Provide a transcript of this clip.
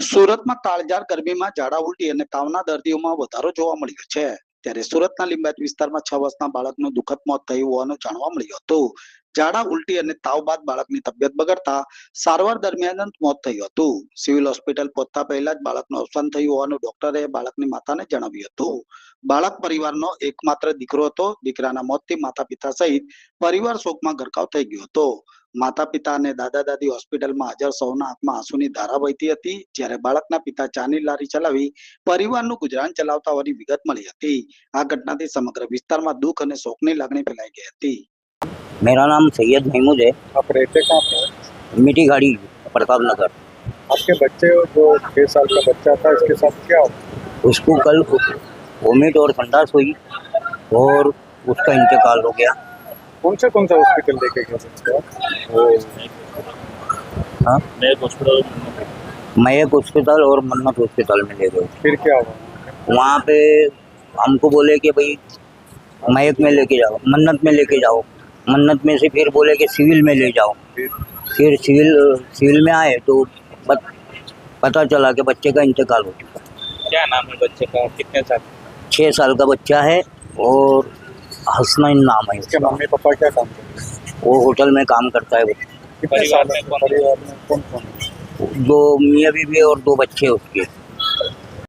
સુરતમાં કાળઝાળ ગરમીમાં ઝાડા ઉલટી અને તાવના દર્દીઓમાં વધારો જોવા મળ્યો છે. ત્યારે સુરતના લીંબાયત વિસ્તારમાં 6 વર્ષના બાળકનું દુઃખદ મોત થયું હોવાનું જાણવા મળ્યું હતું. ઝાડા ઉલટી અને તાવ બાદ બાળકની તબિયત બગડતા સારવાર દરમિયાન જ મોત થયું હતું. સિવિલ હોસ્પિટલ પહોંચતા પહેલા જ બાળકનું અવસાન થયું હોવાનું ડોક્ટરે બાળકની માતાને જણાવ્યું હતું. બાળક પરિવારનો એકમાત્ર દીકરો હતો. દીકરાના મોતથી માતા પિતા સહિત પરિવાર શોકમાં ગરકાવ થઈ ગયો હતો. માતા પિતા અને દાદા દાદી હોસ્પિટલમાં હાજર સૌના આંખમાં આંસુની ધારા વહેતી હતી. જ્યારે બાળકના પિતા ચાની લારી ચલાવી પરિવારનું ગુજરાન ચલાવતા હોવાની વિગત મળી હતી. આ ઘટનાથી સમગ્ર વિસ્તારમાં દુઃખ અને શોકની લાગણી ફેલાઈ ગઈ હતી. मेरा नाम सैयद महमूद है। आप रहते कहाँ पे? मिट्टी गाड़ी प्रताप नगर। आपके बच्चे जो 6 साल का बच्चा था, इसके साथ क्या हुआ? उसको कल वोमिट और संडास हुई और उसका इंतकाल हो गया। कौन सा हॉस्पिटल लेके गए बच्चे? हाँ, मयक हॉस्पिटल और मन्नत हॉस्पिटल में ले गए। फिर क्या हुआ? वहाँ पे हमको बोले कि भाई मयक में लेके जाओ, मन्नत में लेके जाओ। मन्नत में से फिर बोले कि सिविल में ले जाओ। फिर सिविल में आए तो पता चला कि बच्चे का इंतकाल हो चुका। क्या नाम है बच्चे का? कितने साल? 6 साल का बच्चा है और हसनैन नाम है इसके उसका। मम्मी पापा क्या काम करते हैं? वो होटल में काम करता है। कितने साल में? परिवार में कौन कौन है? 2 मियाँ बीवी और 2 बच्चे उसके।